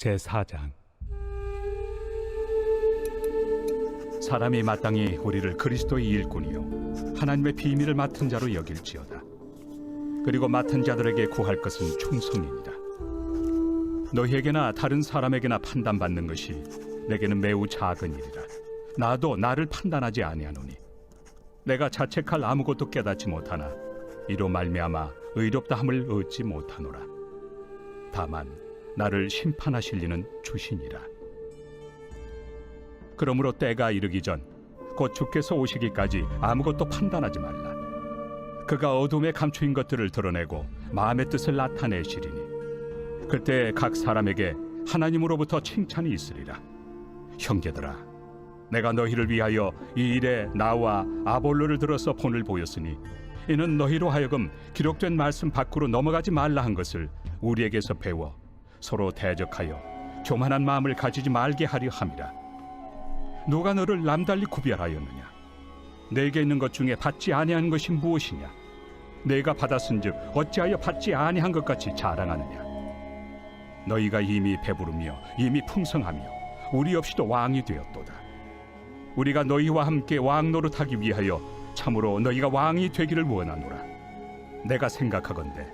제4장. 사람이 마땅히 우리를 그리스도의 일꾼이요 하나님의 비밀을 맡은 자로 여길지어다. 그리고 맡은 자들에게 구할 것은 충성입니다. 너희에게나 다른 사람에게나 판단받는 것이 내게는 매우 작은 일이라. 나도 나를 판단하지 아니하노니 내가 자책할 아무것도 깨닫지 못하나 이로 말미암아 의롭다함을 얻지 못하노라. 다만 나를 심판하실 이는 주시니라. 그러므로 때가 이르기 전 곧 주께서 오시기까지 아무것도 판단하지 말라. 그가 어둠에 감추인 것들을 드러내고 마음의 뜻을 나타내시리니 그때 각 사람에게 하나님으로부터 칭찬이 있으리라. 형제들아, 내가 너희를 위하여 이 일에 나와 아볼로를 들어서 본을 보였으니 이는 너희로 하여금 기록된 말씀 밖으로 넘어가지 말라 한 것을 우리에게서 배워 서로 대적하여 교만한 마음을 가지지 말게 하려 함이라. 누가 너를 남달리 구별하였느냐? 내게 있는 것 중에 받지 아니한 것이 무엇이냐? 내가 받았은즉 어찌하여 받지 아니한 것 같이 자랑하느냐? 너희가 이미 배부르며 이미 풍성하며 우리 없이도 왕이 되었도다. 우리가 너희와 함께 왕 노릇하기 위하여 참으로 너희가 왕이 되기를 원하노라. 내가 생각하건대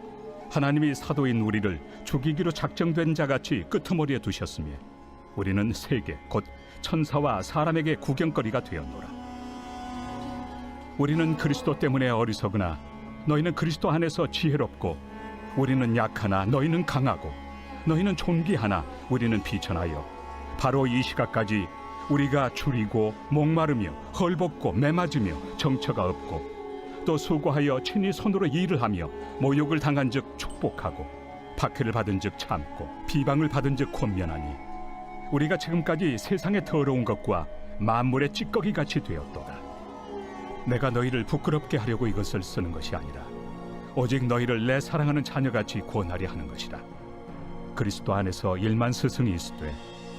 하나님이 사도인 우리를 죽이기로 작정된 자같이 끄트머리에 두셨으며 우리는 세계 곧 천사와 사람에게 구경거리가 되었노라. 우리는 그리스도 때문에 어리석으나 너희는 그리스도 안에서 지혜롭고 우리는 약하나 너희는 강하고 너희는 존귀하나 우리는 비천하여 바로 이 시각까지 우리가 줄이고 목마르며 헐벗고 매맞으며 정처가 없고 또 수고하여 친히 손으로 일을 하며 모욕을 당한 즉 축복하고 박해를 받은 즉 참고 비방을 받은 즉 권면하니 우리가 지금까지 세상의 더러운 것과 만물의 찌꺼기 같이 되었도다. 내가 너희를 부끄럽게 하려고 이것을 쓰는 것이 아니라 오직 너희를 내 사랑하는 자녀같이 구원하려 하는 것이라. 그리스도 안에서 일만 스승이 있으되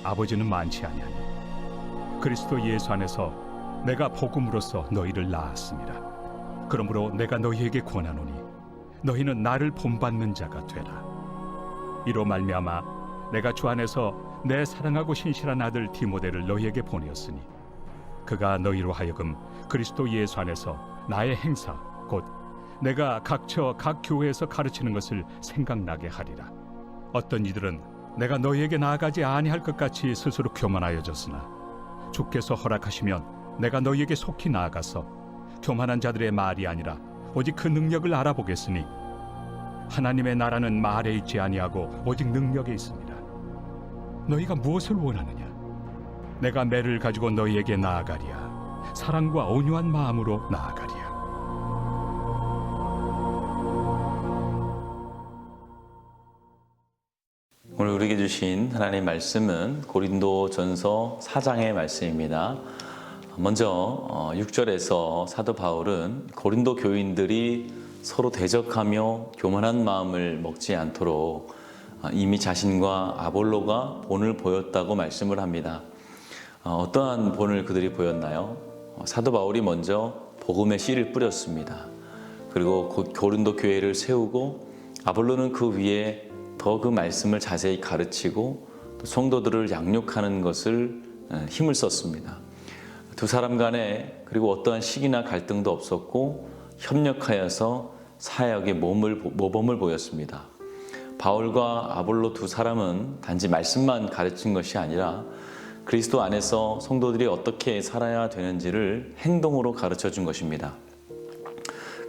아버지는 많지 아니하니 그리스도 예수 안에서 내가 복음으로써 너희를 낳았습니다. 그러므로 내가 너희에게 권하노니 너희는 나를 본받는 자가 되라. 이로 말미암아 내가 주 안에서 내 사랑하고 신실한 아들 디모데를 너희에게 보내었으니 그가 너희로 하여금 그리스도 예수 안에서 나의 행사 곧 내가 각처 각 교회에서 가르치는 것을 생각나게 하리라. 어떤 이들은 내가 너희에게 나아가지 아니할 것 같이 스스로 교만하여졌으나 주께서 허락하시면 내가 너희에게 속히 나아가서 교만한 자들의 말이 아니라 오직 그 능력을 알아보겠으니 하나님의 나라는 말에 있지 아니하고 오직 능력에 있습니다. 너희가 무엇을 원하느냐? 내가 매를 가지고 너희에게 나아가리야. 사랑과 온유한 마음으로 나아가리야. 오늘 우리에게 주신 하나님의 말씀은 고린도전서 4장의 말씀입니다. 먼저 6절에서 사도 바울은 고린도 교인들이 서로 대적하며 교만한 마음을 먹지 않도록 이미 자신과 아볼로가 본을 보였다고 말씀을 합니다. 어떠한 본을 그들이 보였나요? 사도 바울이 먼저 복음의 씨를 뿌렸습니다. 그리고 고린도 교회를 세우고 아볼로는 그 위에 더 그 말씀을 자세히 가르치고 또 성도들을 양육하는 것을 힘을 썼습니다. 두 사람 간에 그리고 어떠한 시기나 갈등도 없었고 협력하여서 사역의 모범을 보였습니다. 바울과 아볼로 두 사람은 단지 말씀만 가르친 것이 아니라 그리스도 안에서 성도들이 어떻게 살아야 되는지를 행동으로 가르쳐 준 것입니다.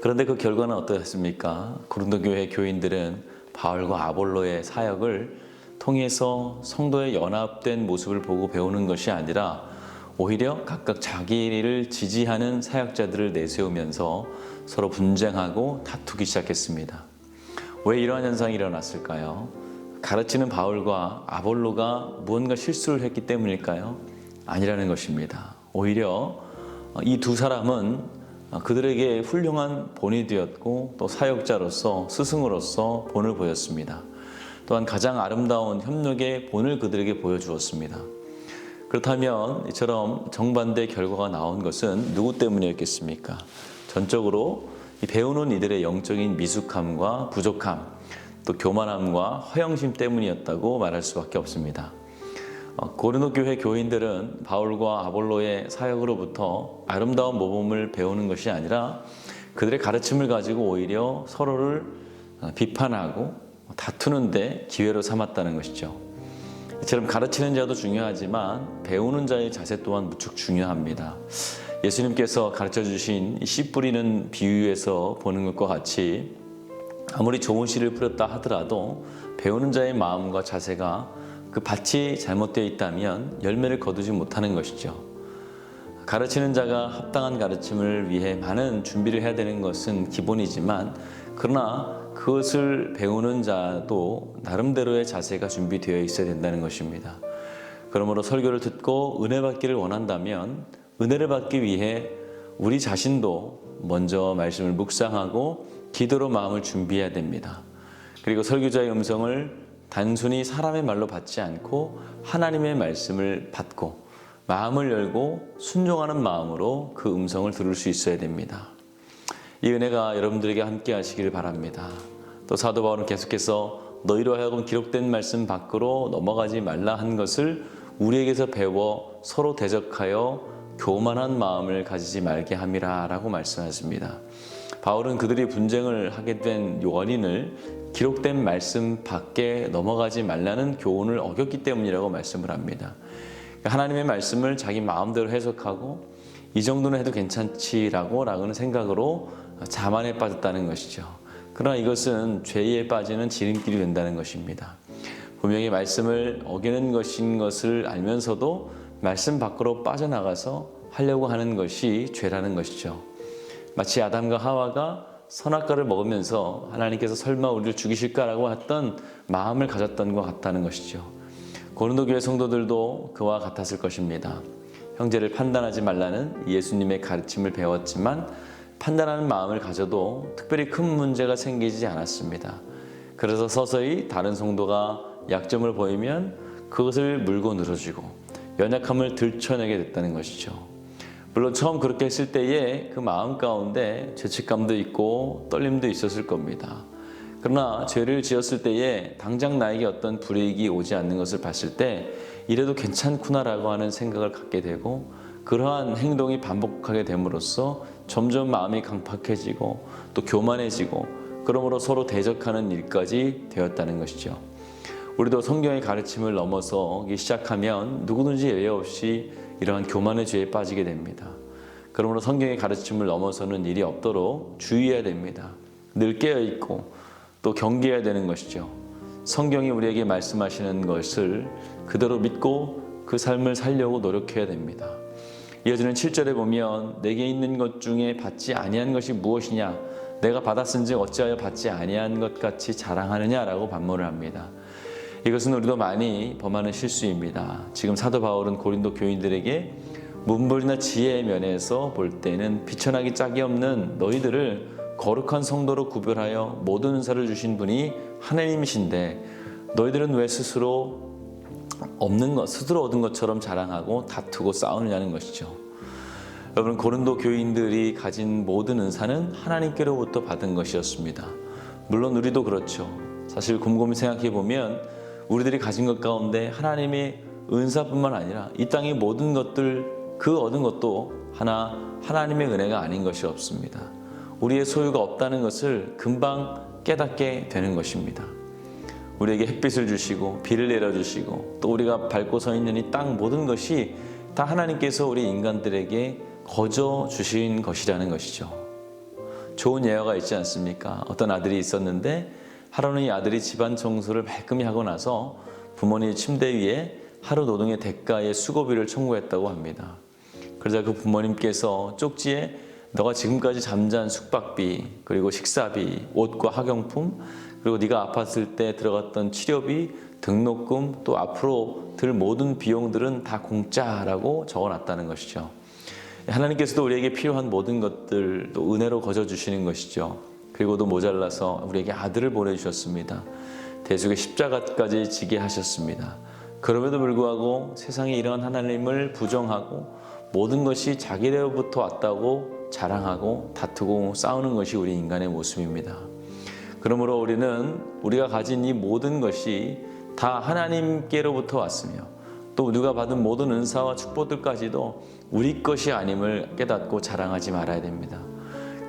그런데 그 결과는 어떠했습니까? 고린도 교회 교인들은 바울과 아볼로의 사역을 통해서 성도의 연합된 모습을 보고 배우는 것이 아니라 오히려 각각 자기를 지지하는 사역자들을 내세우면서 서로 분쟁하고 다투기 시작했습니다. 왜 이러한 현상이 일어났을까요? 가르치는 바울과 아볼로가 무언가 실수를 했기 때문일까요? 아니라는 것입니다. 오히려 이 두 사람은 그들에게 훌륭한 본이 되었고 또 사역자로서 스승으로서 본을 보였습니다. 또한 가장 아름다운 협력의 본을 그들에게 보여주었습니다. 그렇다면 이처럼 정반대 결과가 나온 것은 누구 때문이었겠습니까? 전적으로 이 배우는 이들의 영적인 미숙함과 부족함, 또 교만함과 허영심 때문이었다고 말할 수밖에 없습니다. 고린도 교회 교인들은 바울과 아볼로의 사역으로부터 아름다운 모범을 배우는 것이 아니라 그들의 가르침을 가지고 오히려 서로를 비판하고 다투는데 기회로 삼았다는 것이죠. 이처럼 가르치는 자도 중요하지만 배우는 자의 자세 또한 무척 중요합니다. 예수님께서 가르쳐 주신 씨 뿌리는 비유에서 보는 것과 같이 아무리 좋은 씨를 뿌렸다 하더라도 배우는 자의 마음과 자세가 그 밭이 잘못되어 있다면 열매를 거두지 못하는 것이죠. 가르치는 자가 합당한 가르침을 위해 많은 준비를 해야 되는 것은 기본이지만 그러나 그것을 배우는 자도 나름대로의 자세가 준비되어 있어야 된다는 것입니다. 그러므로 설교를 듣고 은혜 받기를 원한다면 은혜를 받기 위해 우리 자신도 먼저 말씀을 묵상하고 기도로 마음을 준비해야 됩니다. 그리고 설교자의 음성을 단순히 사람의 말로 받지 않고 하나님의 말씀을 받고 마음을 열고 순종하는 마음으로 그 음성을 들을 수 있어야 됩니다. 이 은혜가 여러분들에게 함께 하시기를 바랍니다. 또 사도 바울은 계속해서 너희로 하여금 기록된 말씀 밖으로 넘어가지 말라 한 것을 우리에게서 배워 서로 대적하여 교만한 마음을 가지지 말게 함이라 라고 말씀하십니다. 바울은 그들이 분쟁을 하게 된 원인을 기록된 말씀 밖에 넘어가지 말라는 교훈을 어겼기 때문이라고 말씀을 합니다. 하나님의 말씀을 자기 마음대로 해석하고 이 정도는 해도 괜찮지라고라는 생각으로 자만에 빠졌다는 것이죠. 그러나 이것은 죄에 빠지는 지름길이 된다는 것입니다. 분명히 말씀을 어기는 것인 것을 알면서도 말씀 밖으로 빠져나가서 하려고 하는 것이 죄라는 것이죠. 마치 아담과 하와가 선악과를 먹으면서 하나님께서 설마 우리를 죽이실까라고 했던 마음을 가졌던 것 같다는 것이죠. 고린도 교회 성도들도 그와 같았을 것입니다. 형제를 판단하지 말라는 예수님의 가르침을 배웠지만 판단하는 마음을 가져도 특별히 큰 문제가 생기지 않았습니다. 그래서 서서히 다른 성도가 약점을 보이면 그것을 물고 늘어지고 연약함을 들춰내게 됐다는 것이죠. 물론 처음 그렇게 했을 때에 그 마음 가운데 죄책감도 있고 떨림도 있었을 겁니다. 그러나 죄를 지었을 때에 당장 나에게 어떤 불이익이 오지 않는 것을 봤을 때 이래도 괜찮구나라고 하는 생각을 갖게 되고 그러한 행동이 반복하게 됨으로써 점점 마음이 강팍해지고 또 교만해지고 그러므로 서로 대적하는 일까지 되었다는 것이죠. 우리도 성경의 가르침을 넘어서기 시작하면 누구든지 예외 없이 이러한 교만의 죄에 빠지게 됩니다. 그러므로 성경의 가르침을 넘어서는 일이 없도록 주의해야 됩니다. 늘 깨어있고 또 경계해야 되는 것이죠. 성경이 우리에게 말씀하시는 것을 그대로 믿고 그 삶을 살려고 노력해야 됩니다. 이어지는 7절에 보면 내게 있는 것 중에 받지 아니한 것이 무엇이냐 내가 받았은즉 어찌하여 받지 아니한 것 같이 자랑하느냐라고 반문을 합니다. 이것은 우리도 많이 범하는 실수입니다. 지금 사도 바울은 고린도 교인들에게 문벌이나 지혜의 면에서 볼 때는 비천하기 짝이 없는 너희들을 거룩한 성도로 구별하여 모든 은사를 주신 분이 하나님이신데 너희들은 왜 스스로 얻은 것처럼 자랑하고 다투고 싸우느냐는 것이죠. 여러분, 고린도 교인들이 가진 모든 은사는 하나님께로부터 받은 것이었습니다. 물론 우리도 그렇죠. 사실 곰곰이 생각해 보면 우리들이 가진 것 가운데 하나님의 은사뿐만 아니라 이 땅의 모든 것들 그 얻은 것도 하나님의 은혜가 아닌 것이 없습니다. 우리의 소유가 없다는 것을 금방 깨닫게 되는 것입니다. 우리에게 햇빛을 주시고 비를 내려주시고 또 우리가 밟고 서 있는 이 땅 모든 것이 다 하나님께서 우리 인간들에게 거저 주신 것이라는 것이죠. 좋은 예화가 있지 않습니까? 어떤 아들이 있었는데 하루는 이 아들이 집안 청소를 말끔히 하고 나서 부모님 침대 위에 하루 노동의 대가의 수고비를 청구했다고 합니다. 그러자 그 부모님께서 쪽지에 너가 지금까지 잠잔 숙박비, 그리고 식사비, 옷과 학용품, 그리고 네가 아팠을 때 들어갔던 치료비, 등록금, 또 앞으로 들 모든 비용들은 다 공짜라고 적어놨다는 것이죠. 하나님께서도 우리에게 필요한 모든 것들 또 은혜로 거저 주시는 것이죠. 그리고도 모자라서 우리에게 아들을 보내주셨습니다. 대속의 십자가까지 지게 하셨습니다. 그럼에도 불구하고 세상에 이런 하나님을 부정하고 모든 것이 자기로부터 왔다고 자랑하고 다투고 싸우는 것이 우리 인간의 모습입니다. 그러므로 우리는 우리가 가진 이 모든 것이 다 하나님께로부터 왔으며 또 우리가 받은 모든 은사와 축복들까지도 우리 것이 아님을 깨닫고 자랑하지 말아야 됩니다.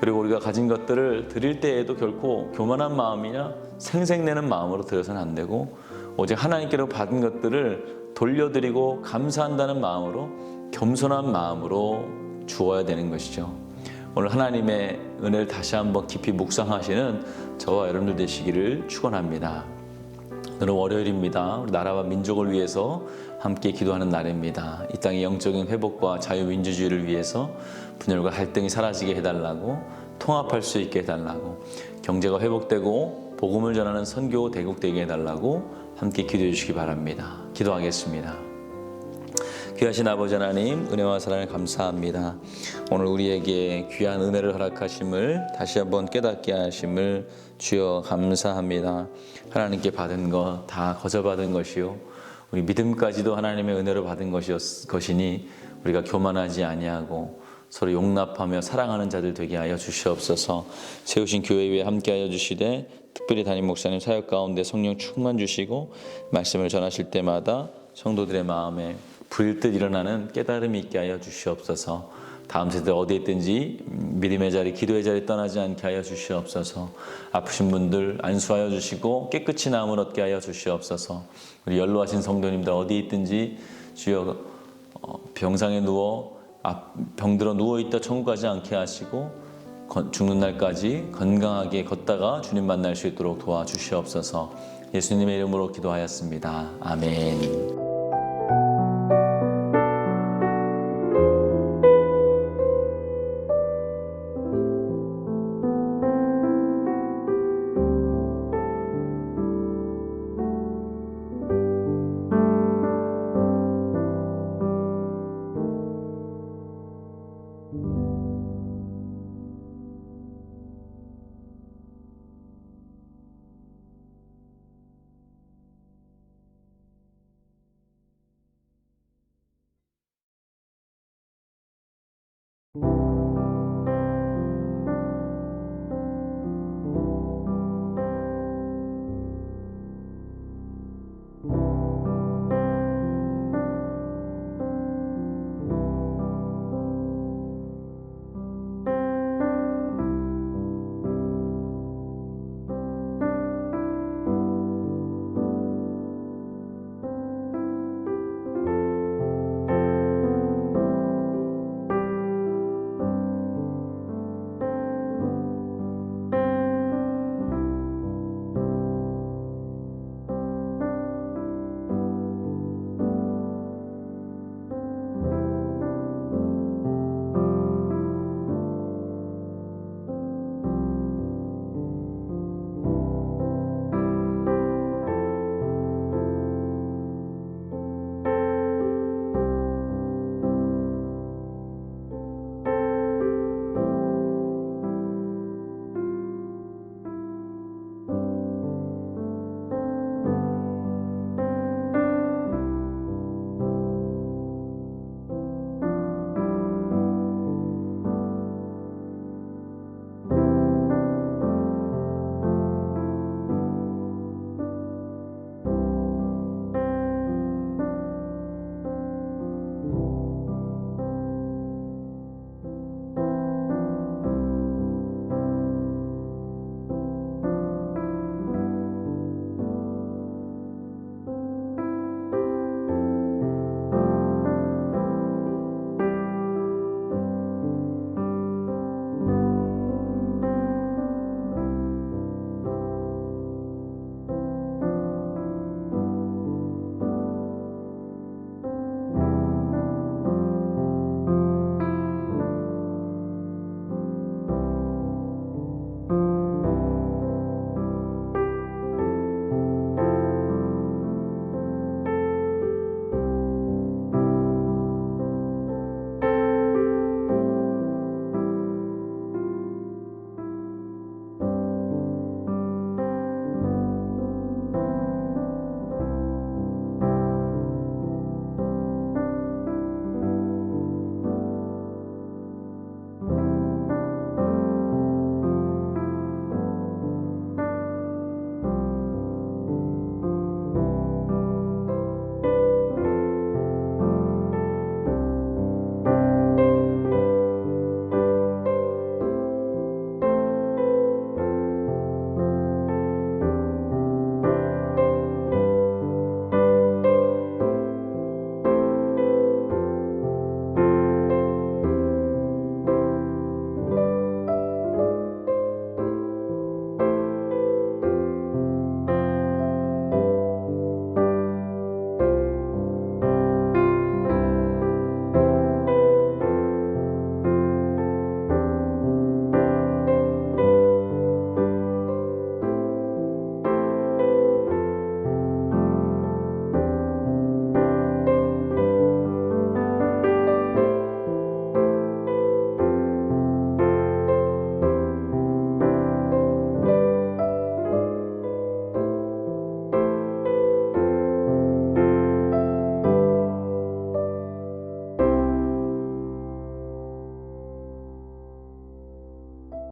그리고 우리가 가진 것들을 드릴 때에도 결코 교만한 마음이나 생색내는 마음으로 드려서는 안 되고 오직 하나님께로 받은 것들을 돌려드리고 감사한다는 마음으로 겸손한 마음으로 주어야 되는 것이죠. 오늘 하나님의 은혜를 다시 한번 깊이 묵상하시는 저와 여러분들 되시기를 축원합니다. 오늘은 월요일입니다. 우리 나라와 민족을 위해서 함께 기도하는 날입니다. 이 땅의 영적인 회복과 자유민주주의를 위해서 분열과 갈등이 사라지게 해달라고, 통합할 수 있게 해달라고, 경제가 회복되고 복음을 전하는 선교 대국되게 해달라고 함께 기도해 주시기 바랍니다. 기도하겠습니다. 귀하신 아버지 하나님, 은혜와 사랑을 감사합니다. 오늘 우리에게 귀한 은혜를 허락하심을 다시 한번 깨닫게 하심을 주여 감사합니다. 하나님께 받은 것 다 거저받은 것이요, 우리 믿음까지도 하나님의 은혜로 받은 것이니 우리가 교만하지 아니하고 서로 용납하며 사랑하는 자들 되게 하여 주시옵소서. 세우신 교회 위에 함께하여 주시되 특별히 담임 목사님 사역 가운데 성령 충만 주시고 말씀을 전하실 때마다 성도들의 마음에 불뜻 일어나는 깨달음이 있게 하여 주시옵소서. 다음 세대 어디에 있든지 믿음의 자리, 기도의 자리 떠나지 않게 하여 주시옵소서. 아프신 분들 안수하여 주시고 깨끗이 나음을 얻게 하여 주시옵소서. 우리 연로하신 성도님들 어디에 있든지 주여 병상에 누워 병들어 누워있다 천국 가지 않게 하시고 죽는 날까지 건강하게 걷다가 주님 만날 수 있도록 도와주시옵소서. 예수님의 이름으로 기도하였습니다. 아멘. you